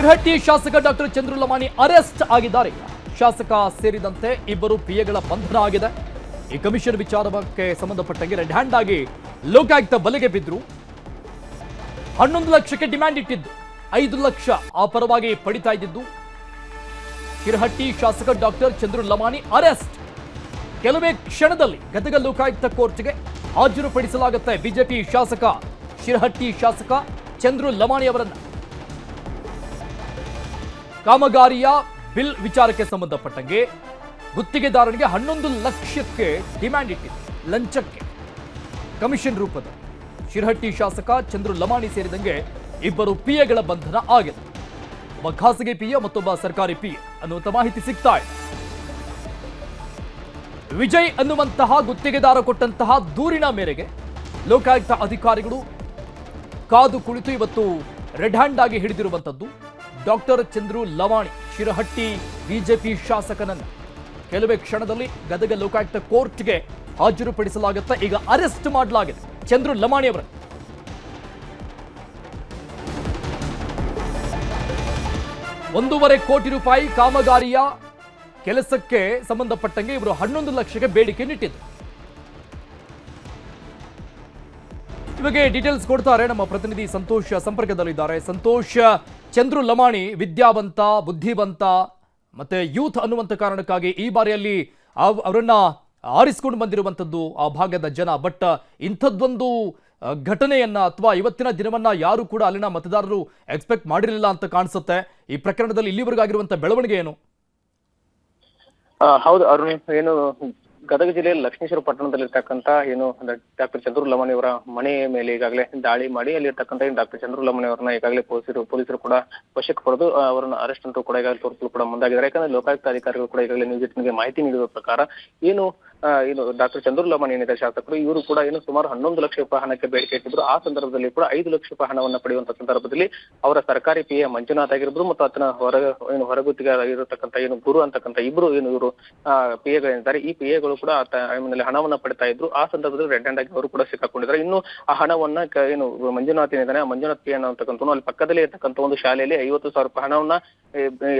ಶಿರಹಟ್ಟಿ ಶಾಸಕ doctor Chandru Lamani arrest ಆಗಿದ್ದಾರೆ. ಶಾಸಕ ಸೇರಿದಂತೆ ಇಬ್ಬರು ಪಿಎಗಳ ಬಂಧನ ಆಗಿದೆ. ಈ ಕಮಿಷನ್ ವಿಚಾರಕ್ಕೆ ಸಂಬಂಧಪಟ್ಟಂಗೆ ರೆಡ್ ಹ್ಯಾಂಡ್ ಆಗಿ ಲೋಕಾಯುಕ್ತ ಬಲೆಗೆ ಬಿದ್ದರು. 11 ಲಕ್ಷಕ್ಕೆ ಡಿಮ್ಯಾಂಡ್ ಇಟ್ಟಿದ್ದು 5 ಲಕ್ಷ ಆ ಪರವಾಗಿ ಪಡಿತಾ ಇದ್ದಿದ್ದು. ಶಿರಹಟ್ಟಿ ಶಾಸಕ ಡಾಕ್ಟರ್ ಚಂದ್ರು ಲಮಾಣಿ ಅರೆಸ್ಟ್. ಕೆಲವೇ ಕ್ಷಣದಲ್ಲಿ ಗದಗ ಲೋಕಾಯುಕ್ತ ಕೋರ್ಟ್ಗೆ ಹಾಜರುಪಡಿಸಲಾಗುತ್ತೆ ಬಿಜೆಪಿ ಶಾಸಕ ಶಿರಹಟ್ಟಿ ಶಾಸಕ ಚಂದ್ರು ಲಮಾಣಿ ಅವರನ್ನ. ಕಾಮಗಾರಿಯ ಬಿಲ್ ವಿಚಾರಕ್ಕೆ ಸಂಬಂಧಪಟ್ಟಂಗೆ ಗುತ್ತಿಗೆದಾರನಿಗೆ 11 ಲಕ್ಷಕ್ಕೆ ಡಿಮ್ಯಾಂಡ್ ಇಟ್ಟಿದೆ. ಲಂಚಕ್ಕೆ ಕಮಿಷನ್ ರೂಪದ ಶಿರಹಟ್ಟಿ ಶಾಸಕ ಚಂದ್ರು ಲಮಾಣಿ ಸೇರಿದಂಗೆ ಇಬ್ಬರು ಪಿಎಗಳ ಬಂಧನ ಆಗಿದೆ. ಒಬ್ಬ ಖಾಸಗಿ ಪಿಎ ಮತ್ತೊಬ್ಬ ಸರ್ಕಾರಿ ಪಿಎ ಅನ್ನುವಂಥ ಮಾಹಿತಿ ಸಿಗ್ತಾ ಇದೆ. ವಿಜಯ್ ಅನ್ನುವಂತಹ ಗುತ್ತಿಗೆದಾರ ಕೊಟ್ಟಂತಹ ದೂರಿನ ಮೇರೆಗೆ ಲೋಕಾಯುಕ್ತ ಅಧಿಕಾರಿಗಳು ಕಾದು ಕುಳಿತು ಇವತ್ತು ರೆಡ್ ಹ್ಯಾಂಡ್ ಆಗಿ ಹಿಡಿದಿರುವಂತದ್ದು ಡಾಕ್ಟರ್ ಚಂದ್ರು ಲಮಾಣಿ ಶಿರಹಟ್ಟಿ ಬಿಜೆಪಿ ಶಾಸಕನನ್ನು ಕೆಲವೇ ಕ್ಷಣದಲ್ಲಿ ಗದಗ ಲೋಕಾಯುಕ್ತ ಕೋರ್ಟ್ಗೆ ಹಾಜರುಪಡಿಸಲಾಗುತ್ತೆ. ಈಗ ಅರೆಸ್ಟ್ ಮಾಡಲಾಗಿದೆ ಚಂದ್ರು ಲಮಾಣಿ ಅವರನ್ನು. ₹1.5 ಕೋಟಿ ಕಾಮಗಾರಿಯ ಕೆಲಸಕ್ಕೆ ಸಂಬಂಧಪಟ್ಟಂಗೆ ಇವರು 11 ಲಕ್ಷಕ್ಕೆ ಬೇಡಿಕೆ ಇಟ್ಟಿದ್ದು. ಇವಾಗ ಡೀಟೇಲ್ಸ್ ಕೊಡ್ತಾರೆ ನಮ್ಮ ಪ್ರತಿನಿಧಿ ಸಂತೋಷ್ ಸಂಪರ್ಕದಲ್ಲಿದ್ದಾರೆ. ಸಂತೋಷ್, ಚಂದ್ರು ಲಮಾಣಿ ವಿದ್ಯಾವಂತ, ಬುದ್ಧಿವಂತ ಮತ್ತೆ ಯೂತ್ ಅನ್ನುವಂಥ ಕಾರಣಕ್ಕಾಗಿ ಈ ಬಾರಿಯಲ್ಲಿ ಅವರನ್ನ ಆರಿಸಿಕೊಂಡು ಬಂದಿರುವಂಥದ್ದು ಆ ಭಾಗದ ಜನ. ಬಟ್ ಇಂಥದ್ದೊಂದು ಘಟನೆಯನ್ನ ಅಥವಾ ಇವತ್ತಿನ ದಿನವನ್ನ ಯಾರು ಕೂಡ ಅಲ್ಲಿನ ಮತದಾರರು ಎಕ್ಸ್ಪೆಕ್ಟ್ ಮಾಡಿರಲಿಲ್ಲ ಅಂತ ಕಾಣಿಸುತ್ತೆ. ಈ ಪ್ರಕರಣದಲ್ಲಿ ಇಲ್ಲಿವರೆಗಾಗಿರುವಂಥ ಬೆಳವಣಿಗೆ ಏನು? ಹೌದು ಅರುಣ್, ಏನು ಗದಗ ಜಿಲ್ಲೆಯ ಲಕ್ಷ್ಮೇಶ್ವರ ಪಟ್ಟಣದಲ್ಲಿರ್ತಕ್ಕಂಥ ಏನು ಡಾಕ್ಟರ್ ಚಂದ್ರು ಲಮಾಣಿ ಅವರ ಮನೆ ಮೇಲೆ ಈಗಾಗಲೇ ದಾಳಿ ಮಾಡಿ ಅಲ್ಲಿರ್ತಕ್ಕಂಥ ಡಾಕ್ಟರ್ ಚಂದ್ರು ಲಮಾಣಿ ಅವರನ್ನ ಈಗಾಗಲೇ ಪೊಲೀಸರು ಕೂಡ ವಶಕ್ಕೆ ಪಡೆದು ಅವರನ್ನ ಅರೆಸ್ಟ್ ಅಂತೂ ಕೂಡ ಈಗಾಗಲೇ ತೋರಿಸಲು ಕೂಡ ಮುಂದಾಗಿದ್ದಾರೆ. ಯಾಕಂದ್ರೆ ಲೋಕಾಯುಕ್ತ ಅಧಿಕಾರಿಗಳು ಕೂಡ ಈಗಾಗಲೇ ನ್ಯೂಸ್ 18ಗೆ ಮಾಹಿತಿ ನೀಡಿರುವ ಪ್ರಕಾರ ಏನು ಡಾಕ್ಟರ್ ಚಂದ್ರು ಲಮಾಣಿ ಏನಿದೆ ಶಾಸಕರು, ಇವರು ಕೂಡ ಏನು ಸುಮಾರು 11 ಲಕ್ಷ ರೂಪಾಯಿ ಹಣಕ್ಕೆ ಬೇಡಿಕೆ ಇಟ್ಟಿದ್ರು. ಆ ಸಂದರ್ಭದಲ್ಲಿ ಕೂಡ 5 ಲಕ್ಷ ರೂಪಾಯಿ ಹಣವನ್ನ ಪಡೆಯುವಂತ ಸಂದರ್ಭದಲ್ಲಿ ಅವರ ಸರ್ಕಾರಿ ಪಿಎ ಮಂಜುನಾಥ್ ಆಗಿರ್ಬೋದು ಮತ್ತು ಆತನ ಹೊರಗುತ್ತಿಗೆ ಇರತಕ್ಕಂಥ ಏನು ಗುರು ಅಂತಕ್ಕಂಥ ಇಬ್ರು ಇವರು ಪಿಎಗಳಿದ್ದಾರೆ. ಈ ಪಿಎಗಳು ಕೂಡ ಆಮೇಲೆ ಹಣವನ್ನ ಪಡಿತಾ ಇದ್ರು. ಆ ಸಂದರ್ಭದಲ್ಲಿ ರೆಡ್ ಹ್ಯಾಂಡ್ ಆಗಿ ಅವರು ಕೂಡ ಸಿಕ್ಕಾಕೊಂಡಿದ್ದಾರೆ. ಇನ್ನು ಆ ಹಣವನ್ನ ಏನು ಮಂಜುನಾಥ್ ಏನಿದ್ದಾನೆ, ಆ ಮಂಜುನಾಥ್ ಪಿ ಅನ್ನತಕ್ಕಂಥ ಅಲ್ಲಿ ಪಕ್ಕದಲ್ಲಿ ಇರ್ತಕ್ಕಂಥ ಒಂದು ಶಾಲೆಯಲ್ಲಿ 50,000 ರೂಪಾಯಿ ಹಣವನ್ನ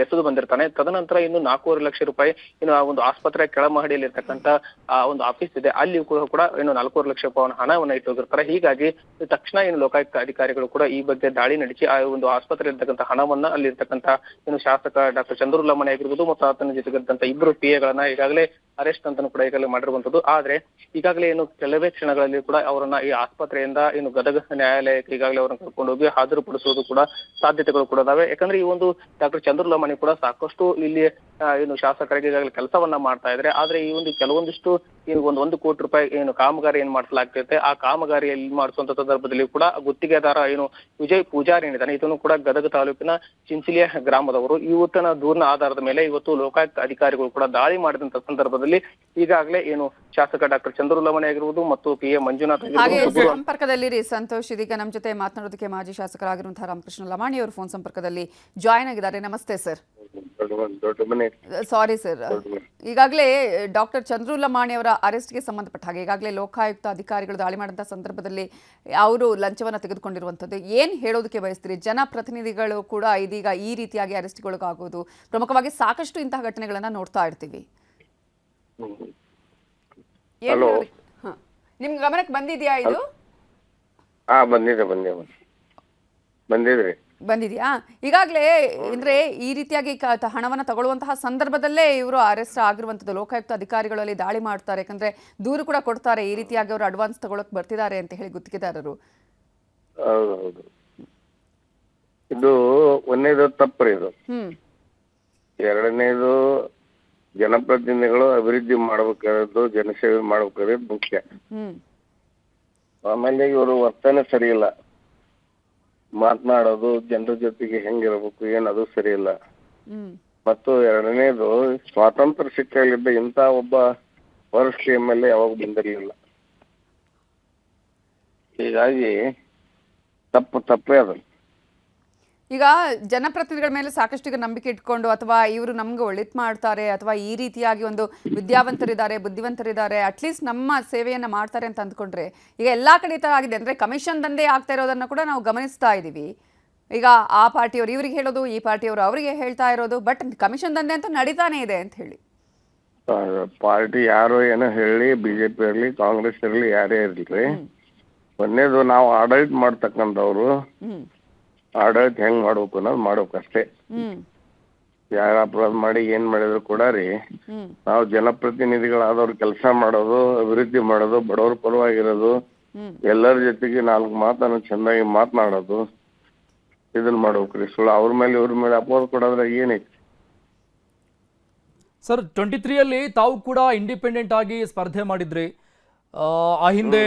ಎಸೆದು ಬಂದಿರ್ತಾನೆ. ತದನಂತರ ಇನ್ನು 4.5 ಲಕ್ಷ ರೂಪಾಯಿ ಇನ್ನು ಆ ಒಂದು ಆಸ್ಪತ್ರೆಯ ಕೆಳಮಹಡಿಯಲ್ಲಿ ಇರ್ತಕ್ಕಂಥ ಆ ಒಂದು ಆಫೀಸ್ ಇದೆ, ಅಲ್ಲಿ ಕೂಡ ಏನು 4.5 ಲಕ್ಷ ರೂಪಾಯಿ ಹಣವನ್ನ ಇಟ್ಟು ಹೋಗಿರ್ತಾರೆ. ಹೀಗಾಗಿ ತಕ್ಷಣ ಏನು ಲೋಕಾಯುಕ್ತ ಅಧಿಕಾರಿಗಳು ಕೂಡ ಈ ಬಗ್ಗೆ ದಾಳಿ ನಡೆಸಿ ಆ ಒಂದು ಆಸ್ಪತ್ರೆ ಇರ್ತಕ್ಕಂಥ ಹಣವನ್ನ ಅಲ್ಲಿ ಇರ್ತಕ್ಕಂಥ ಏನು ಶಾಸಕ ಡಾಕ್ಟರ್ ಚಂದ್ರು ಲಮಾಣಿ ಆಗಿರ್ಬೋದು ಮತ್ತು ಆತನ ಜೊತೆಗಿದ್ದಂತ ಇಬ್ಬರು ಪಿಎಗಳನ್ನ ಈಗಾಗಲೇ ಅರೆಸ್ಟ್ ಅಂತಾನು ಕೂಡ ಈಗಾಗಲೇ ಮಾಡಿರುವಂತದ್ದು. ಆದ್ರೆ ಈಗಾಗಲೇ ಏನು ಕೆಲವೇ ಕ್ಷಣಗಳಲ್ಲಿ ಕೂಡ ಅವರನ್ನ ಈ ಆಸ್ಪತ್ರೆಯಿಂದ ಏನು ಗದಗ ನ್ಯಾಯಾಲಯಕ್ಕೆ ಈಗಾಗಲೇ ಅವರನ್ನ ಕರ್ಕೊಂಡು ಹೋಗಿ ಹಾಜರುಪಡಿಸುವುದು ಕೂಡ ಸಾಧ್ಯತೆಗಳು ಕೂಡ ಇದಾವೆ. ಯಾಕಂದ್ರೆ ಈ ಒಂದು ಡಾಕ್ಟರ್ ಚಂದ್ರು ಲಮಾಣಿ ಕೂಡ ಸಾಕಷ್ಟು ಇಲ್ಲಿ ಏನು ಶಾಸಕರಿಗೆ ಈಗಾಗಲೇ ಕೆಲಸವನ್ನ ಮಾಡ್ತಾ ಇದ್ದಾರೆ. ಆದ್ರೆ ಈ ಒಂದು ಕೆಲವೊಂದಿಷ್ಟು ಏನು ಒಂದು ಕೋಟಿ ರೂಪಾಯಿ ಏನು ಕಾಮಗಾರಿ ಏನ್ ಮಾಡಿಸಲಾಗ್ತೈತೆ, ಆ ಕಾಮಗಾರಿಯಲ್ಲಿ ಮಾಡಿಸುವಂತ ಸಂದರ್ಭದಲ್ಲಿ ಕೂಡ ಗುತ್ತಿಗೆದಾರ ಏನು ವಿಜಯ್ ಪೂಜಾರಿ ಏನಿದ್ದಾನೆ, ಇದನ್ನು ಕೂಡ ಗದಗ ತಾಲೂಕಿನ ಚಿಂಚಲಿಯ ಗ್ರಾಮದವರು. ಇವತ್ತಿನ ದೂರಿನ ಆಧಾರದ ಮೇಲೆ ಇವತ್ತು ಲೋಕಾಯುಕ್ತ ಅಧಿಕಾರಿಗಳು ಕೂಡ ದಾಳಿ ಮಾಡಿದಂತ ಸಂದರ್ಭದಲ್ಲಿ ಈಗಾಗಲೇ ಏನು ಶಾಸಕ ಡಾಕ್ಟರ್ ಚಂದ್ರು ಲಮಾಣಿ ಆಗಿರುವುದು ಮತ್ತು ಪಿಎ ಮಂಜುನಾಥ್ ಸಂಪರ್ಕದಲ್ಲಿ ಸಂತೋಷ್ ಇದೀಗ ನಮ್ಮ ಜೊತೆ ಮಾತನಾಡೋದಕ್ಕೆ ಮಾಜಿ ಶಾಸಕರಾಗಿರುವಂತಹ ರಾಮಕೃಷ್ಣ ಲಮಾಣಿ ಅವರು ಫೋನ್ ಸಂಪರ್ಕದಲ್ಲಿ ಜಾಯ್ನ್ ಆಗಿದ್ದಾರೆ. ನಮಸ್ತೆ ಸರ್. ಸಾರಿ ಸರ್, ಈಗಾಗಲೇ ಡಾಕ್ಟರ್ ಚಂದ್ರು ಲಮಾಣಿ ಅವರ ಅರೆಸ್ಟ್ಗೆ ಸಂಬಂಧಪಟ್ಟ ಹಾಗೆ ಈಗಾಗಲೇ ಲೋಕಾಯುಕ್ತ ಅಧಿಕಾರಿಗಳು ದಾಳಿ ಮಾಡಿದಂಥ ಸಂದರ್ಭದಲ್ಲಿ ಅವರು ಲಂಚವನ್ನು ತೆಗೆದುಕೊಂಡಿರುವಂಥದ್ದು ಏನು ಹೇಳೋದಕ್ಕೆ ಬಯಸ್ತೀರಿ? ಜನಪ್ರತಿನಿಧಿಗಳು ಕೂಡ ಇದೀಗ ಈ ರೀತಿಯಾಗಿ ಅರೆಸ್ಟ್ಗೊಳಗಾಗೋದು ಪ್ರಮುಖವಾಗಿ ಸಾಕಷ್ಟು ಇಂತಹ ಘಟನೆಗಳನ್ನ ನೋಡ್ತಾ ಇರ್ತೀವಿ. ನಿಮ್ ಗಮನಕ್ಕೆ ಬಂದಿದ್ಯಾ ಇದು? ಬಂದಿದ್ಯಾ? ಈಗಾಗಲೇ ಅಂದ್ರೆ ಈ ರೀತಿಯಾಗಿ ಹಣವನ್ನು ತಗೊಳ್ಳುವಂತಹ ಸಂದರ್ಭದಲ್ಲೇ ಇವರು ಅರೆಸ್ಟ್ ಆಗಿರುವಂತದ್ದು. ಲೋಕಾಯುಕ್ತ ಅಧಿಕಾರಿಗಳಲ್ಲಿ ದಾಳಿ ಮಾಡ್ತಾರೆ, ಯಾಕಂದ್ರೆ ದೂರು ಕೂಡ ಕೊಡ್ತಾರೆ ಈ ರೀತಿಯಾಗಿ ಅವರು ಅಡ್ವಾನ್ಸ್ ತಗೊಳಕ್ ಬರ್ತಿದ್ದಾರೆ ಅಂತ ಹೇಳಿ ಗುತ್ತಿಗೆದಾರರು. ಹೌದು, ಇದು ಒಂದನೇದು ತಪ್ಪು. ಇದು ಎರಡನೇದು ಜನಪ್ರತಿನಿಧಿಗಳು ಅಭಿವೃದ್ಧಿ ಮಾಡ್ಬೇಕಾದ್ದು, ಜನಸೇವೆ ಮಾಡ್ಬೇಕಾದ್ರೆ ಮುಖ್ಯ. ಆಮೇಲೆ ಇವರು ವರ್ತನೆ ಸರಿ ಇಲ್ಲ, ಮಾತನಾಡೋದು ಜನರ ಜೊತೆಗೆ ಹೆಂಗಿರ್ಬೇಕು ಏನದು ಸರಿ ಇಲ್ಲ. ಮತ್ತು ಎರಡನೇದು ಸ್ವಾತಂತ್ರ್ಯ ಸಿಕ್ಕಾಗಿದ್ದ ಇಂಥ ಒಬ್ಬ ವರಿಷ್ಠ ಎಮ್ಎಲ್ಎ ಯಾವಾಗ ಬಂದಿರಲಿಲ್ಲ. ಹೀಗಾಗಿ ತಪ್ಪೇ ಅದು. ಈಗ ಜನಪ್ರತಿನಿಧಿಗಳ ಮೇಲೆ ಸಾಕಷ್ಟು ಈಗ ನಂಬಿಕೆ ಇಟ್ಕೊಂಡು ಅಥವಾ ಇವರು ನಮ್ಗೆ ಒಳಿತು ಮಾಡ್ತಾರೆ ಅಥವಾ ಈ ರೀತಿಯಾಗಿ ಒಂದು ವಿದ್ಯಾವಂತರಿದ್ದಾರೆ, ಬುದ್ಧಿವಂತರಿದ್ದಾರೆ, ಅಟ್ಲೀಸ್ಟ್ ನಮ್ಮ ಸೇವೆಯನ್ನ ಮಾಡ್ತಾರೆ ಅಂತ ಅಂದ್ಕೊಂಡ್ರೆ ಈಗ ಎಲ್ಲಾ ಕಡೆ ತರ ಆಗಿದೆ. ಅಂದ್ರೆ ಕಮಿಷನ್ ದಂಧೆ ಆಗ್ತಾ ಇರೋದನ್ನ ಕೂಡ ನಾವು ಗಮನಿಸ್ತಾ ಇದೀವಿ. ಈಗ ಆ ಪಾರ್ಟಿಯವರು ಇವ್ರಿಗೆ ಹೇಳೋದು, ಈ ಪಾರ್ಟಿಯವರು ಅವರಿಗೆ ಹೇಳ್ತಾ ಇರೋದು, ಬಟ್ ಕಮಿಷನ್ ದಂಧೆ ಅಂತ ನಡೀತಾನೆ ಇದೆ ಅಂತ ಹೇಳಿ. ಪಾರ್ಟಿ ಯಾರು ಏನೋ ಹೇಳಿ, ಬಿಜೆಪಿ ಇರಲಿ ಕಾಂಗ್ರೆಸ್ ಇರಲಿ ಯಾರೇ ಇರಲಿ, ಒಂದೇದು ನಾವು ಆಡಳಿತ ಮಾಡ್ತಕ್ಕಂಥವ್ರು ಆಡಳಿತ ಹೆಂಗ್ ಮಾಡ್ಬೇಕು ಅನ್ನೋದು ಮಾಡ್ಬೇಕಷ್ಟೇ. ಯಾರ ಅಪರಾಧ ಮಾಡಿ ಏನ್ ಮಾಡಿದ್ರು ಕೂಡ ರೀ, ನಾವು ಜನಪ್ರತಿನಿಧಿಗಳಾದವ್ರು ಕೆಲಸ ಮಾಡೋದು, ಅಭಿವೃದ್ಧಿ ಮಾಡೋದು, ಬಡವ್ರ ಪರವಾಗಿರೋದು, ಎಲ್ಲರ ಜೊತೆಗೆ 4 ಮಾತನ್ನು ಚೆನ್ನಾಗಿ ಮಾತನಾಡೋದು, ಇದನ್ನ ಮಾಡ್ಬೇಕ್ರಿ. ಸುಳ್ಳು ಅವ್ರ ಮೇಲೆ ಇವ್ರ ಮೇಲೆ ಅಪವಾದ ಕೊಡೋದ್ರೆ ಏನೈತಿ ಸರ್? 23 ತಾವು ಕೂಡ ಇಂಡಿಪೆಂಡೆಂಟ್ ಆಗಿ ಸ್ಪರ್ಧೆ ಮಾಡಿದ್ರಿ. ಆ ಹಿಂದೆ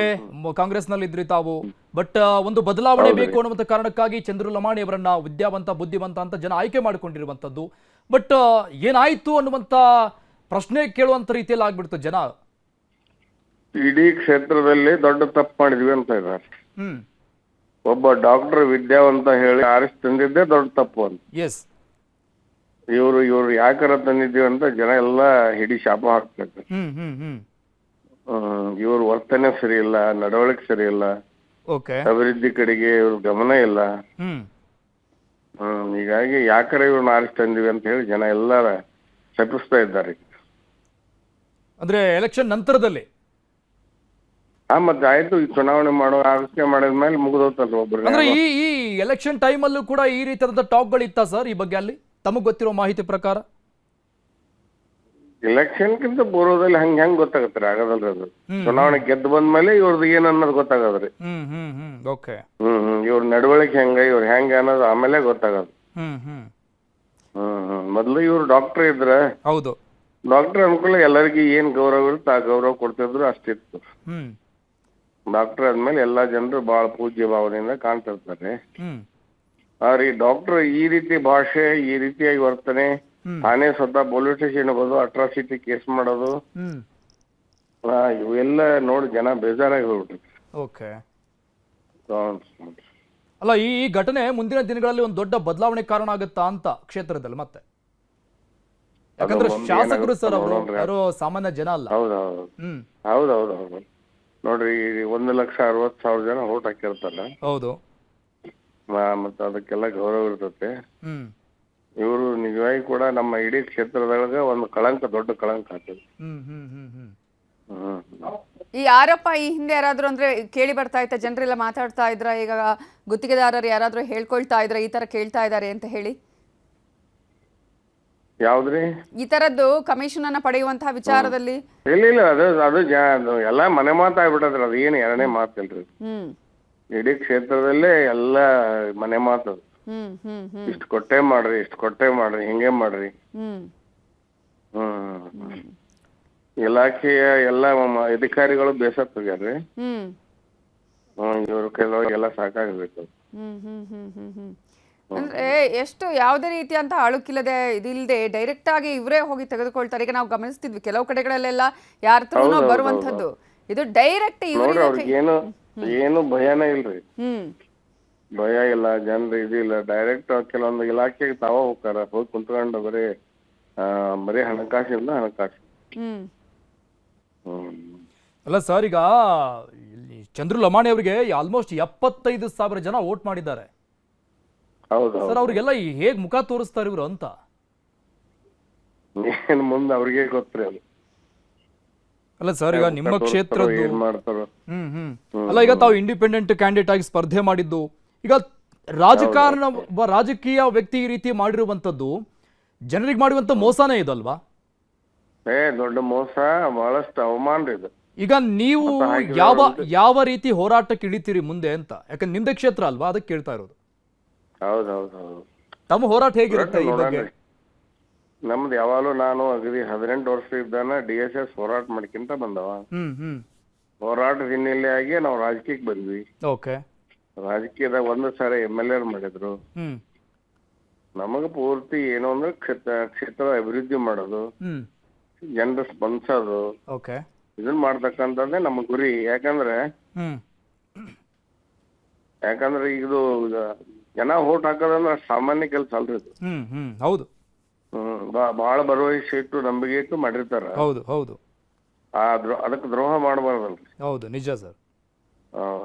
ಕಾಂಗ್ರೆಸ್ನಲ್ಲಿ ಇದ್ರಿ ತಾವು. ಬಟ್ ಒಂದು ಬದಲಾವಣೆ ಬೇಕು ಅನ್ನುವಂಥ ಕಾರಣಕ್ಕಾಗಿ ಚಂದ್ರು ಲಮಾಣಿ ಅವರನ್ನ ವಿದ್ಯಾವಂತ ಬುದ್ಧಿವಂತ ಅಂತ ಜನ ಆಯ್ಕೆ ಮಾಡಿಕೊಂಡಿರುವಂಥದ್ದು. ಬಟ್ ಏನಾಯ್ತು ಅನ್ನುವಂಥ ಪ್ರಶ್ನೆ ಕೇಳುವಂತ ರೀತಿಯಲ್ಲಿ ಆಗ್ಬಿಡ್ತು ಜನ. ಇಡೀ ಕ್ಷೇತ್ರದಲ್ಲಿ ದೊಡ್ಡ ತಪ್ಪು ಮಾಡಿದ್ವಿ ಅಂತ ಇದ್ದಾರೆ. ಒಬ್ಬ ಡಾಕ್ಟರ್ ವಿದ್ಯಾವಂತ ಹೇಳಿ ಆರಿಸಿ ತಂದಿದ್ದೇ ದೊಡ್ಡ ತಪ್ಪು ಅಂತ. ಎಸ್, ಇವ್ರು ಯಾಕಾರ ತಂದಿದ್ದೀವಿ ಅಂತ ಜನ ಎಲ್ಲ ಹಿಡಿ ಶಾಪ ಹಾಕ್ಬೇಕು. ಇವ್ರ ವರ್ತನೆ ಸರಿ ಇಲ್ಲ, ನಡವಳಿಕೆ ಸರಿ ಇಲ್ಲ, ಅಭಿವೃದ್ಧಿ ಕಡೆಗೆ ಇವ್ರ ಗಮನ ಇಲ್ಲ. ಹೀಗಾಗಿ ಯಾಕರ ಇವ್ರನ್ನ ಆರಿಸಿ ತಂದಿವಿ ಅಂತ ಹೇಳಿ ಜನ ಎಲ್ಲ ಶಪಿಸ್ತಾ ಇದ್ದಾರೆ. ಅಂದ್ರೆ ಎಲೆಕ್ಷನ್ ನಂತರದಲ್ಲಿ ಮತ್ತೆ ಆಯ್ತು, ಈ ಚುನಾವಣೆ ಮಾಡೋ ಆರಿಕೆ ಮಾಡಿದ್ಮೇಲೆ ಮುಗಿದೋತಲ್ವ ಒಬ್ರು. ಅಂದ್ರೆ ಈ ಎಲೆಕ್ಷನ್ ಟೈಮ್ ಅಲ್ಲೂ ಕೂಡ ಈ ರೀತಿಯಾದ ಟಾಕ್ ಗಳಿತ್ತ ಸರ್ ಈ ಬಗ್ಗೆ? ಅಲ್ಲಿ ತಮಗ್ ಗೊತ್ತಿರೋ ಮಾಹಿತಿ ಪ್ರಕಾರ ಎಲೆಕ್ಷನ್ಗಿಂತ ಪೂರ್ವದಲ್ಲಿ ಹೆಂಗ್ ಗೊತ್ತಾಗತ್ರಿ? ಆಗದಲ್ರಿ ಅದು. ಚುನಾವಣೆ ಗೆದ್ದು ಬಂದ್ಮೇಲೆ ಇವ್ರದ್ದು ಏನ್ ಅನ್ನೋದು ಗೊತ್ತಾಗದ್ರಿ. ಇವ್ರ ನಡವಳಿಕೆ ಹೆಂಗ, ಇವ್ರ ಹೆಂಗ ಅನ್ನೋದು ಆಮೇಲೆ ಗೊತ್ತಾಗದು. ಮೊದ್ಲು ಇವ್ರು ಡಾಕ್ಟರ್ ಇದ್ರ, ಹೌದು, ಡಾಕ್ಟರ್ ಅನ್ಕೊಳ್ಳಿ ಎಲ್ಲರಿಗೂ ಏನ್ ಗೌರವ ಇರುತ್ತೆ ಆ ಗೌರವ ಕೊಡ್ತಿದ್ರು, ಅಷ್ಟಿತ್ತು. ಡಾಕ್ಟರ್ ಆದ್ಮೇಲೆ ಎಲ್ಲಾ ಜನರು ಬಹಳ ಪೂಜ್ಯ ಭಾವನೆಯಿಂದ ಕಾಣ್ತಿರ್ತಾರೆ. ಆದ್ರೆ ಈ ಡಾಕ್ಟರ್ ಈ ರೀತಿ ಭಾಷೆ, ಈ ರೀತಿಯಾಗಿ ವರ್ತನೆ, ತಾನೇ ಸ್ವತಃ ಪೊಲೀಸ್ ಸ್ಟೇಷನ್ ಹೋಗೋದು, ಅಟ್ರಾಸಿಟಿ ಕೇಸ್ ಮಾಡೋದು, ಇವೆಲ್ಲ ನೋಡಿ ಜನ ಬೇಜಾರಾಗಿ ಹೋಗ್ಬಿಟ್ರು. ಅಲ್ಲ, ಈ ಘಟನೆ ಮುಂದಿನ ದಿನಗಳಲ್ಲಿ ಒಂದು ದೊಡ್ಡ ಬದಲಾವಣೆ ಕಾರಣ ಆಗುತ್ತಾ ಅಂತ ಕ್ಷೇತ್ರದಲ್ಲಿ ಮತ್ತೆ? ಯಾಕಂದ್ರೆ ಶಾಸಕರು ಸರ್ ಅವರು ಯಾರೋ ಸಾಮಾನ್ಯ ಜನ ಅಲ್ಲ. ಹೌದೌದು ನೋಡ್ರಿ, 1,60,000 ಜನ ವೋಟ್ ಹಾಕಿರ್ತಾರ. ಹೌದು, ಮತ್ತ ಅದಕ್ಕೆಲ್ಲ ಗೌರವ ಇರ್ತತೆ. ಇವರು ನಿಜವಾಗಿ ಕೂಡ ನಮ್ಮ ಇಡೀ ಕ್ಷೇತ್ರದೊಳಗ ಒಂದು ಕಳಂಕ, ದೊಡ್ಡ ಕಳಂಕ ಆಗ್ತದೆ. ಈ ಆರೋಪ ಈ ಹಿಂದೆ ಯಾರಾದ್ರೂ ಅಂದ್ರೆ ಕೇಳಿ ಬರ್ತಾ ಇತ್ತ, ಜನರೆಲ್ಲ ಮಾತಾಡ್ತಾ ಇದ್ರ, ಈಗ ಗುತ್ತಿಗೆದಾರರು ಯಾರಾದ್ರೂ ಹೇಳ್ಕೊಳ್ತಾ ಇದ್ರ ಈ ತರ ಕೇಳ್ತಾ ಇದ್ದಾರೆ ಅಂತ ಹೇಳಿ? ಯಾವ್ದ್ರಿ ಈ ತರದ್ದು ಕಮಿಷನ್ ಅನ್ನ ಪಡೆಯುವಂತಹ ವಿಚಾರದಲ್ಲಿ? ಇಲ್ಲ, ಅದು ಎಲ್ಲಾ ಮನೆ ಮಾತಾಗ್ಬಿಟ್ಟದ್ರಿ. ಅದು ಏನು ಎರಡನೇ ಮಾತಿಲ್ರಿ. ಇಡೀ ಕ್ಷೇತ್ರದಲ್ಲೇ ಎಲ್ಲ ಮನೆ ಮಾತದು. ಇಷ್ಟು ಕೊಟ್ಟೆ ಮಾಡ್ರಿ, ಇಷ್ಟು ಕೊಟ್ಟೆ ಮಾಡ್ರಿ, ಹಿಂಗೆ ಮಾಡ್ರಿ. ಇಲಾಖೆಯ ಎಲ್ಲ ಅಧಿಕಾರಿಗಳು ಬೇಸತ್ತು ಹೋಗ್ಯಾರ್ರಿ. ಇವ್ರ ಕೆಲವರಿಗೆಲ್ಲ ಸಾಕಾಗಬೇಕು. ಅಂದ್ರೆ ಎಷ್ಟು ಯಾವುದೇ ರೀತಿಯಂತ ಅಳುಕಿಲ್ಲದೆ ಇದಿಲ್ಲದೆ ಡೈರೆಕ್ಟ್ ಆಗಿ ಇವರೇ ಹೋಗಿ ತೆಗೆದುಕೊಳ್ತಾರೆ. ಈಗ ನಾವು ಗಮನಿಸ್ತಿದ್ವಿ ಕೆಲವು ಕಡೆಗಳಲ್ಲೆಲ್ಲ ಯಾರ ಹತ್ರನೋ ಬರುವಂತದ್ದು, ಇದು ಡೈರೆಕ್ಟ್ ಏನು ಭಯನೇ ಇಲ್ರಿ. ಭಯ ಇಲ್ಲ, ಜನರು ಇದಿಲ್ಲ. ಡೈರೆಕ್ಟ್ ಕೆಲವೊಂದು ಇಲಾಖೆಗೆ ತಾವ ಹೋಗ್ತಾರ, ಹೋಗಿ ಕುಂತ್ಕೊಂಡು ಬರೀ ಹಣಕಾಸಿಂದ ಹಣಕಾಸು. ಅಲ್ಲ ಸರ್, ಈಗ ಚಂದ್ರು ಲಮಾಣಿ ಅವರಿಗೆ ಆಲ್ಮೋಸ್ಟ್ 75,000 ಜನ ವೋಟ್ ಮಾಡಿದ್ದಾರೆ. ಹೌದು ಸರ್, ಅವ್ರಿಗೆಲ್ಲ ಹೇಗ್ ಮುಖ ತೋರಿಸ್ತಾರೆ ಇವ್ರು ಅಂತ? ಏನ್ ಮುಂದೆ ಅವ್ರಿಗೆ ಗೊತ್ತ್ರಿ ಅದು. ಅಲ್ಲ ಸರ್, ಈಗ ನಿಮ್ಮ ಕ್ಷೇತ್ರದ್ದು ಅಲ್ಲ, ಈಗ ತಾವು ಇಂಡಿಪೆಂಡೆಂಟ್ ಕ್ಯಾಂಡಿಡೇಟ್ ಆಗಿ ಸ್ಪರ್ಧೆ ಮಾಡಿದ್ದು, ಈಗ ರಾಜಕೀಯ ವ್ಯಕ್ತಿ ಈ ರೀತಿ ಮಾಡಿರುವಂತದ್ದು ಜನರಿಗೆ ಮಾಡುವಂತ ಮೋಸನೇ ಇದಲ್ವಾ? ದೊಡ್ಡ ಮೋಸ, ಬಹಳಷ್ಟು ಅವಮಾನ ಇದು. ಈಗ ನೀವು ಯಾವ ರೀತಿ ಹೋರಾಟಕ್ಕೆ ಇಳಿತೀರಿ ಮುಂದೆ ಅಂತ? ಯಾಕಂದ್ರೆ ನಿಮ್ದೇ ಕ್ಷೇತ್ರ ಅಲ್ವಾ, ಅದಕ್ಕೆ ಕೇಳ್ತಾ ಇರೋದು. ಹೌದೌದು. ತಮ್ಮ ಹೋರಾಟ ಹೇಗಿರುತ್ತೆ ಈ ಬಗ್ಗೆ? ನಮ್ದು ಯಾವಾಗಲೂ ನಾನು ಅಗದಿ 18 ವರ್ಷ ಇದ್ದಾನ DSS ಹೋರಾಟ ಮಾಡ್ಕಿಂತ ಬಂದವ. ಹೋರಾಟದ ಹಿನ್ನೆಲೆಯಾಗಿ ನಾವು ರಾಜಕೀಯಕ್ಕೆ ಬಂದ್ವಿ. ರಾಜಕೀಯದಾಗ 1 ಸಾರಿ MLA ಮಾಡಿದ್ರು. ನಮಗ ಪೂರ್ತಿ ಏನು ಅಂದ್ರೆ ಕ್ಷೇತ್ರ ಅಭಿವೃದ್ಧಿ ಮಾಡೋದು, ಜನರ ಸ್ಪಂದಿಸೋದು, ಇದನ್ನ ಮಾಡ್ತಕ್ಕಂಥದ್ದೇ ನಮ್ಮ ಗುರಿ. ಯಾಕಂದ್ರೆ ಇದು ಜನ ವೋಟ್ ಹಾಕೋದಂದ್ರೆ ಸಾಮಾನ್ಯ ಕೆಲಸ ಅಲ್ರಿ ಇದು. ಹೌದು, ಬಹಳ ಭರವಸೆ ಇಟ್ಟು ನಂಬಿಕೆ ಇಟ್ಟು ಮಾಡಿರ್ತಾರ. ಹೌದು ಹೌದು, ಅದಕ್ಕೆ ದ್ರೋಹ ಮಾಡಬಾರ್ದಲ್ರಿ. ಹೌದು, ನಿಜ ಸರ್.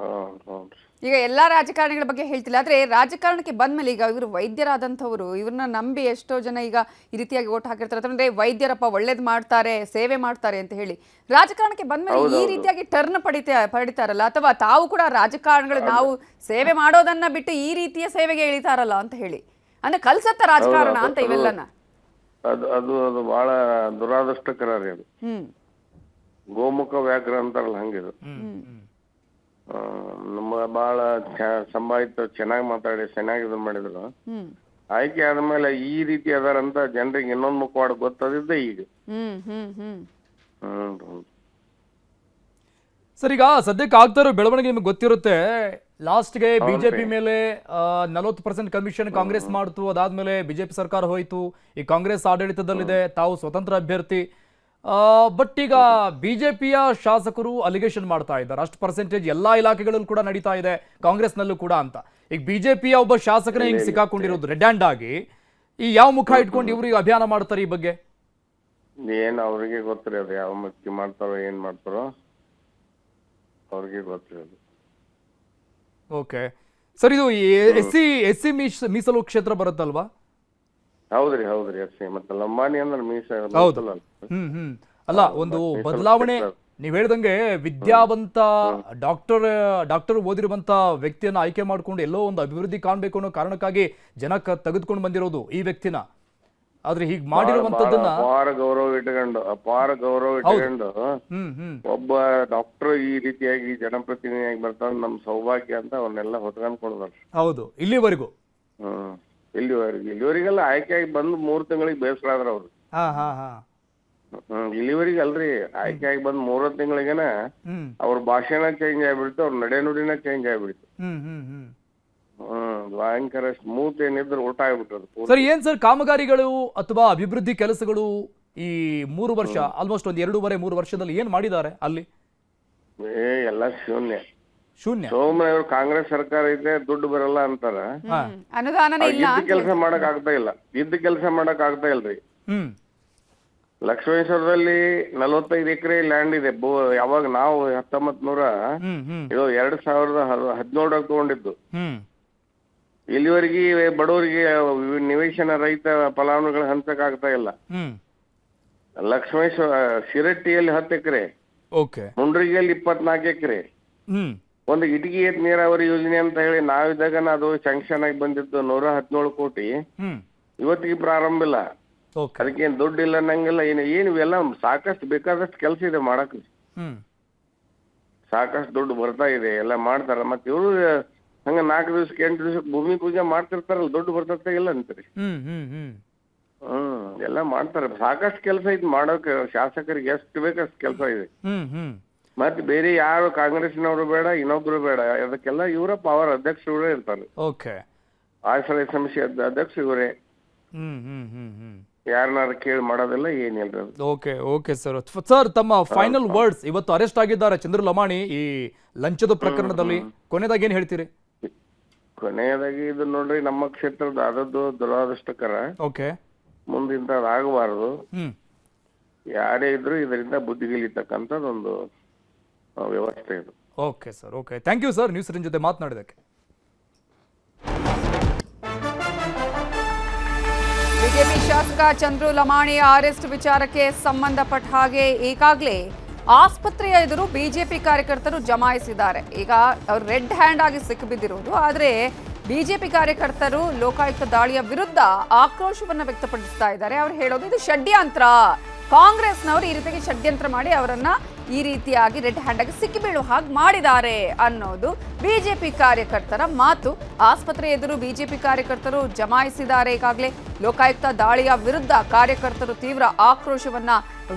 ಈಗ ಎಲ್ಲಾ ರಾಜಕಾರಣಿಗಳ ಬಗ್ಗೆ ಹೇಳ್ತಿಲ್ಲ, ಆದ್ರೆ ರಾಜಕಾರಣಕ್ಕೆ ಬಂದ್ಮೇಲೆ ಈಗ ಇವರು ವೈದ್ಯರಾದಂಥವ್ರು ಇವ್ರನ್ನ ನಂಬಿ ಎಷ್ಟೋ ಜನ ಈಗ ಈ ರೀತಿಯಾಗಿ ಓಟ್ ಹಾಕಿರ್ತಾರೆ. ಅಂದ್ರೆ ವೈದ್ಯರಪ್ಪ ಒಳ್ಳೇದ್ ಮಾಡ್ತಾರೆ, ಸೇವೆ ಮಾಡ್ತಾರೆ ಅಂತ ಹೇಳಿ ರಾಜಕಾರಣಕ್ಕೆ ಬಂದ್ಮೇಲೆ ಈ ರೀತಿಯಾಗಿ ಟರ್ನ್ ಪಡಿತಾರಲ್ಲ, ಅಥವಾ ತಾವು ಕೂಡ ರಾಜಕಾರಣಿಗಳು ನಾವು ಸೇವೆ ಮಾಡೋದನ್ನ ಬಿಟ್ಟು ಈ ರೀತಿಯ ಸೇವೆಗೆ ಇಳಿತಾರಲ್ಲ ಅಂತ ಹೇಳಿ, ಅಂದ್ರೆ ಕಲ್ಸತ್ತ ರಾಜಕಾರಣ ಅಂತ ಇವೆಲ್ಲನ. ಅದು ಬಹಳ ದುರಾದೃಷ್ಟಕರ ರೀ ಅದು. ಗೋಮುಖ ವ್ಯಾಘ್ರ ಅಂತಾರಲ್ಲ ಹಂಗಿದು. ನಮ್ಮ ಬಹಳ ಸಂಭಾಯಿತ ಚೆನ್ನಾಗಿ ಮಾತಾಡಿ ಚೆನ್ನಾಗಿ ಇದನ್ ಮಾಡಿದ್ರು. ಆಯ್ಕೆ ಆದ್ಮೇಲೆ ಈ ರೀತಿ ಅದಾರಂತ ಜನರಿಗೆ ಇನ್ನೊಂದ್ ಮುಖವಾಡ ಗೊತ್ತದಿದ್ದೆ ಈಗ. ಸರ್, ಈಗ ಸದ್ಯಕ್ಕೆ ಆಗ್ತಾ ಇರೋ ಬೆಳವಣಿಗೆ ನಿಮ್ಗೆ ಗೊತ್ತಿರುತ್ತೆ. ಲಾಸ್ಟ್ಗೆ ಬಿಜೆಪಿ ಮೇಲೆ 40% ಕಮಿಷನ್ ಕಾಂಗ್ರೆಸ್ ಮಾಡ್ತು, ಅದಾದ್ಮೇಲೆ ಬಿಜೆಪಿ ಸರ್ಕಾರ ಹೋಯ್ತು, ಈ ಕಾಂಗ್ರೆಸ್ ಆಡಳಿತದಲ್ಲಿದೆ, ತಾವು ಸ್ವತಂತ್ರ ಅಭ್ಯರ್ಥಿ. ಬಟ್ ಈಗ ಬಿಜೆಪಿಯ ಶಾಸಕರು ಅಲಿಗೇಷನ್ ಮಾಡ್ತಾ ಇದ್ದಾರೆ, ಅಷ್ಟು ಪರ್ಸೆಂಟೇಜ್ ಎಲ್ಲಾ ಇಲಾಖೆಗಳಲ್ಲೂ ಕೂಡ ನಡೀತಾ ಇದೆ, ಕಾಂಗ್ರೆಸ್ನಲ್ಲೂ ಕೂಡ ಅಂತ. ಈಗ ಬಿಜೆಪಿಯ ಒಬ್ಬ ಶಾಸಕರೇ ಹಿಂಗ್ ಸಿಕ್ಕಾಕೊಂಡಿರೋದು ರೆಡ್ ಹ್ಯಾಂಡ್ ಆಗಿ, ಈ ಯಾವ ಮುಖ ಇಟ್ಕೊಂಡು ಇವ್ರಿಗೆ ಅಭಿಯಾನ ಮಾಡ್ತಾರೆ ಈ ಬಗ್ಗೆ? ಏನ್ ಅವ್ರಿಗೆ ಗೊತ್ತಿರಿ, ಅದು ಯಾವ ಮುಖ್ಯ ಮಾಡ್ತಾರೋ ಏನ್ ಮಾಡ್ತಾರೋ ಅವ್ರಿಗೆ ಗೊತ್ತಿರೋದು. ಓಕೆ ಸರ್, ಇದು ಎಸ್ ಸಿ ಮೀಸಲು ಕ್ಷೇತ್ರ ಬರುತ್ತಲ್ವಾ? ಹೌದ್ರಿ ಎಸ್ ಮತ್ತೆ ಲಂಬಾಣಿ ಅಂದ್ರೆ ಹೌದು. ಅಲ್ಲ, ಒಂದು ಬದಲಾವಣೆ ನೀವ್ ಹೇಳ್ದಂಗೆ ವಿದ್ಯಾವಂತ ಡಾಕ್ಟರ್ ಓದಿರುವಂತ ವ್ಯಕ್ತಿಯನ್ನ ಆಯ್ಕೆ ಮಾಡ್ಕೊಂಡು ಎಲ್ಲೋ ಒಂದು ಅಭಿವೃದ್ಧಿ ಕಾಣ್ಬೇಕು ಅನ್ನೋ ಕಾರಣಕ್ಕಾಗಿ ಜನ ತೆಗೆದುಕೊಂಡು ಬಂದಿರೋದು ಈ ವ್ಯಕ್ತಿನ. ಆದ್ರೆ ಹೀಗ್ ಮಾಡಿರುವಂತದ್ದನ್ನ ಅಪಾರ ಗೌರವ ಇಟ್ಕೊಂಡು ಒಬ್ಬ ಡಾಕ್ಟರ್ ಈ ರೀತಿಯಾಗಿ ಜನಪ್ರತಿನಿಧಿಯಾಗಿ ಬರ್ತಾನೆ, ನಮ್ ಸೌಭಾಗ್ಯ ಅಂತ ಅವನ್ನೆಲ್ಲ ಹೊತ್ಕೊಂಡ್ ಕೊಡ್ತಾರೆ. ಹೌದು, ಇಲ್ಲಿವರೆಗೂ ಇಲ್ಲಿವರೆಗೆಲ್ಲ ಆಯ್ಕೆಯಾಗಿ ಬಂದು 3 ತಿಂಗಳಿಗೆ ಬೇಸರ ಆದ್ರ ಅವ್ರು. ಇಲ್ಲಿವರೆಗೆ ಅಲ್ರಿ, ಆಯ್ಕೆಯಾಗಿ ಬಂದ್ 3 ತಿಂಗಳಿಗೆನ ಅವ್ರ ಭಾಷಣ ಚೇಂಜ್ ಆಗ್ಬಿಡ್ತು, ಅವ್ರ ನಡೆನುಡಿನ ಚೇಂಜ್ ಆಗ್ಬಿಡ್ತು. ಭಯಂಕರ ಸ್ಮೂತ್ ಏನಿದ್ರು ಊಟ ಆಗ್ಬಿಟ್ಟು. ಸರ್, ಏನ್ ಸರ್ ಕಾಮಗಾರಿಗಳು ಅಥವಾ ಅಭಿವೃದ್ಧಿ ಕೆಲಸಗಳು ಈ 3 ವರ್ಷ ಆಲ್ಮೋಸ್ಟ್ ಒಂದು 2.5-3 ವರ್ಷದಲ್ಲಿ ಏನ್ ಮಾಡಿದ್ದಾರೆ ಅಲ್ಲಿ? ಎಲ್ಲ ಶೂನ್ಯ. ಸೋಮನೆ ಇವ್ರು ಕಾಂಗ್ರೆಸ್ ಸರ್ಕಾರ ಇದೆ, ದುಡ್ಡು ಬರಲ್ಲ ಅಂತಾರ, ಅನುದಾನನೇ ಇಲ್ಲ, ಕೆಲಸ ಮಾಡಕ್ ಆಗ್ತಾ ಇಲ್ಲ, ಇಲ್ರಿ. ಲಕ್ಷ್ಮೇಶ್ವರದಲ್ಲಿ 45 ಎಕರೆ ಲ್ಯಾಂಡ್ ಇದೆ. ಯಾವಾಗ ನಾವು 2017 ತಗೊಂಡಿದ್ದು, ಇಲ್ಲಿವರೆಗೆ ಬಡವರಿಗೆ ನಿವೇಶನ ರಹಿತ ಫಲಾನುಭವಿಗಳ ಹಂಚಕ್ ಆಗ್ತಾ ಇಲ್ಲ. ಲಕ್ಷ್ಮೇಶ್ವರ ಶಿರಟ್ಟಿಯಲ್ಲಿ 10 ಎಕರೆ, ಮುಂಡ್ರಿಗೆಯಲ್ಲಿ 24 ಎಕರೆ, ಒಂದು ಇಟಗಿ ನೀರಾವರಿ ಯೋಜನೆ ಅಂತ ಹೇಳಿ ನಾವಿದ್ದಾಗ ಅದು ಸ್ಯಾಂಕ್ಷನ್ ಆಗಿ ಬಂದಿದ್ದು 117 ಕೋಟಿ, ಇವತ್ತಿಗೆ ಪ್ರಾರಂಭ ಇಲ್ಲ. ಅದಕ್ಕೇನ್ ದುಡ್ಡು ಇಲ್ಲ ಅನ್ನಂಗಿಲ್ಲ, ಏನು ಇವೆಲ್ಲ ಸಾಕಷ್ಟು ಬೇಕಾದಷ್ಟು ಕೆಲಸ ಇದೆ ಮಾಡಕ್, ಸಾಕಷ್ಟು ದುಡ್ಡು ಬರ್ತಾ ಇದೆ, ಎಲ್ಲ ಮಾಡ್ತಾರ. ಮತ್ತೆ ಇವರು ಹಂಗ 4 ದಿವಸಕ್ಕೆ 8 ದಿವಸಕ್ಕೆ ಭೂಮಿ ಪೂಜೆ ಮಾಡ್ತಿರ್ತಾರಲ್ಲ, ದುಡ್ಡು ಬರ್ತಾ ಇಲ್ಲ ಅಂತೀರಿ. ಎಲ್ಲ ಮಾಡ್ತಾರ, ಸಾಕಷ್ಟು ಕೆಲಸ ಐತಿ ಮಾಡೋಕೆ. ಶಾಸಕರಿಗೆ ಎಷ್ಟು ಬೇಕಷ್ಟು ಕೆಲಸ ಇದೆ. ಮತ್ತೆ ಬೇರೆ ಯಾರು ಕಾಂಗ್ರೆಸ್ನವರು ಬೇಡ, ಇನ್ನೊಬ್ರು ಬೇಡ, ಅದಕ್ಕೆಲ್ಲ ಇವರ ಪವರ್ ಅಧ್ಯಕ್ಷರು ಇರ್ತಾರೆ. ಆಶ್ರಯ ಸಮಸ್ಯೆ ಅಧ್ಯಕ್ಷ ಇವರೇ, ಯಾರನ್ನಾರು ಕೇಳಿ ಮಾಡೋದಿಲ್ಲ, ಏನಿಲ್ಲ. ಓಕೆ ಸರ್, ತಮ್ಮ ಫೈನಲ್ ವರ್ಡ್ಸ್. ಇವತ್ತು ಅರೆಸ್ಟ್ ಆಗಿದ್ದಾರೆ ಚಂದ್ರು ಲಮಾಣಿ ಈ ಲಂಚದ ಪ್ರಕರಣದಲ್ಲಿ, ಕೊನೆಯದಾಗಿ ಏನ್ ಹೇಳ್ತೀರಿ? ಕೊನೆಯದಾಗಿ ಇದು ನೋಡ್ರಿ, ನಮ್ಮ ಕ್ಷೇತ್ರದ ಆದದ್ದು ದುರಾದೃಷ್ಟಕರ. ಮುಂದಿಂದ ಆಗಬಾರದು. ಯಾರೇ ಇದ್ರು ಇದರಿಂದ ಬುದ್ಧಿಗಿಲಿತಕ್ಕಂಥದ್ದೊಂದು ವ್ಯವಸ್ಥೆ ಇದು. Okay sir, thank you sir, news ಜೊತೆ ಮಾತನಾಡಿದಕ್ಕೆ. ಬಿಜೆಪಿ ಶಾಸಕ ಚಂದ್ರು ಲಮಾಣಿಯ ಅರೆಸ್ಟ್ ವಿಚಾರಕ್ಕೆ ಸಂಬಂಧಪಟ್ಟ ಹಾಗೆ ಈಗಾಗಲೇ ಆಸ್ಪತ್ರೆಯ ಎದುರು ಬಿಜೆಪಿ ಕಾರ್ಯಕರ್ತರು ಜಮಾಯಿಸಿದ್ದಾರೆ. ಈಗ ಅವರು ರೆಡ್ ಹ್ಯಾಂಡ್ ಆಗಿ ಸಿಕ್ಕಿಬಿದ್ದಿರುವುದು, ಆದರೆ ಬಿಜೆಪಿ ಕಾರ್ಯಕರ್ತರು ಲೋಕಾಯುಕ್ತ ದಾಳಿಯ ವಿರುದ್ಧ ಆಕ್ರೋಶವನ್ನು ವ್ಯಕ್ತಪಡಿಸ್ತಾ ಇದ್ದಾರೆ. ಅವರು ಹೇಳೋದು ಇದು ಷಡ್ಯಂತ್ರ, ಕಾಂಗ್ರೆಸ್ನವರು ಈ ರೀತಿಯಾಗಿ ಷಡ್ಯಂತ್ರ ಮಾಡಿ ಅವರನ್ನ ಈ ರೀತಿಯಾಗಿ ರೆಡ್ ಹ್ಯಾಂಡ್ ಆಗಿ ಸಿಕ್ಕಿಬೀಳು ಹಾಗೆ ಮಾಡಿದ್ದಾರೆ ಅನ್ನೋದು ಬಿಜೆಪಿ ಕಾರ್ಯಕರ್ತರ ಮಾತು. ಆಸ್ಪತ್ರೆ ಎದುರು ಬಿಜೆಪಿ ಕಾರ್ಯಕರ್ತರು ಜಮಾಯಿಸಿದ್ದಾರೆ. ಈಗಾಗಲೇ ಲೋಕಾಯುಕ್ತ ದಾಳಿಯ ವಿರುದ್ಧ ಕಾರ್ಯಕರ್ತರು ತೀವ್ರ ಆಕ್ರೋಶವನ್ನ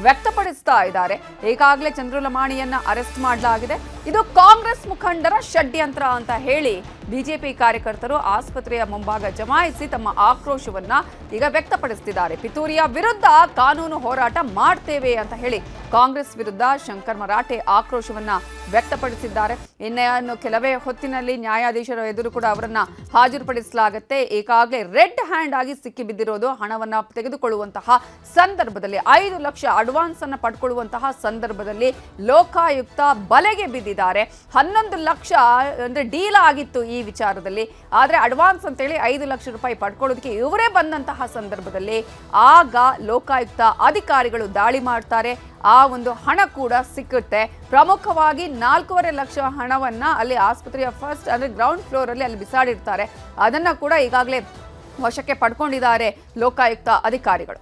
ವ್ಯಕ್ತಪಡಿಸ್ತಾ ಇದ್ದಾರೆ. ಈಗಾಗಲೇ ಚಂದ್ರು ಲಮಾಣಿಯನ್ನ ಅರೆಸ್ಟ್ ಮಾಡಲಾಗಿದೆ. ಇದು ಕಾಂಗ್ರೆಸ್ ಮುಖಂಡರ ಷಡ್ಯಂತ್ರ ಅಂತ ಹೇಳಿ ಬಿಜೆಪಿ ಕಾರ್ಯಕರ್ತರು ಆಸ್ಪತ್ರೆಯ ಮುಂಭಾಗ ಜಮಾಯಿಸಿ ತಮ್ಮ ಆಕ್ರೋಶವನ್ನ ಈಗ ವ್ಯಕ್ತಪಡಿಸುತ್ತಿದ್ದಾರೆ. ಪಿತೂರಿಯ ವಿರುದ್ಧ ಕಾನೂನು ಹೋರಾಟ ಮಾಡ್ತೇವೆ ಅಂತ ಹೇಳಿ ಕಾಂಗ್ರೆಸ್ ವಿರುದ್ಧ ಶಂಕರ್ ಮರಾಠೆ ಆಕ್ರೋಶವನ್ನ ವ್ಯಕ್ತಪಡಿಸಿದ್ದಾರೆ. ಇನ್ನು ಕೆಲವೇ ಹೊತ್ತಿನಲ್ಲಿ ನ್ಯಾಯಾಧೀಶರ ಎದುರು ಕೂಡ ಅವರನ್ನ ಹಾಜರುಪಡಿಸಲಾಗುತ್ತೆ. ಈಗಾಗಲೇ ರೆಡ್ ಹ್ಯಾಂಡ್ ಆಗಿ ಸಿಕ್ಕಿ ಬಿದ್ದಿರೋದು ಹಣವನ್ನ ತೆಗೆದುಕೊಳ್ಳುವಂತಹ ಸಂದರ್ಭದಲ್ಲಿ 5 ಲಕ್ಷ ಅಡ್ವಾನ್ಸ್ ಅನ್ನು ಪಡ್ಕೊಳ್ಳುವಂತಹ ಸಂದರ್ಭದಲ್ಲಿ ಲೋಕಾಯುಕ್ತ ಬಲೆಗೆ ಬಿದ್ದಿದ್ದಾರೆ. 11 ಲಕ್ಷ ಅಂದ್ರೆ ಡೀಲ್ ಆಗಿತ್ತು ಈ ವಿಚಾರದಲ್ಲಿ. ಆದ್ರೆ ಅಡ್ವಾನ್ಸ್ ಅಂತೇಳಿ 5 ಲಕ್ಷ ರೂಪಾಯಿ ಪಡ್ಕೊಳ್ಳೋದಕ್ಕೆ ಇವರೇ ಬಂದಂತಹ ಸಂದರ್ಭದಲ್ಲಿ ಆಗ ಲೋಕಾಯುಕ್ತ ಅಧಿಕಾರಿಗಳು ದಾಳಿ ಮಾಡ್ತಾರೆ. ಆ ಒಂದು ಹಣ ಕೂಡ ಸಿಕ್ಕುತ್ತೆ. ಪ್ರಮುಖವಾಗಿ 4.5 ಲಕ್ಷ ಹಣವನ್ನ ಅಲ್ಲಿ ಆಸ್ಪತ್ರೆಯ ಫಸ್ಟ್ ಅಂದ್ರೆ ಗ್ರೌಂಡ್ ಫ್ಲೋರ್ ಅಲ್ಲಿ ಬಿಸಾಡಿರ್ತಾರೆ. ಅದನ್ನ ಕೂಡ ಈಗಾಗಲೇ ವಶಕ್ಕೆ ಪಡ್ಕೊಂಡಿದ್ದಾರೆ ಲೋಕಾಯುಕ್ತ ಅಧಿಕಾರಿಗಳು.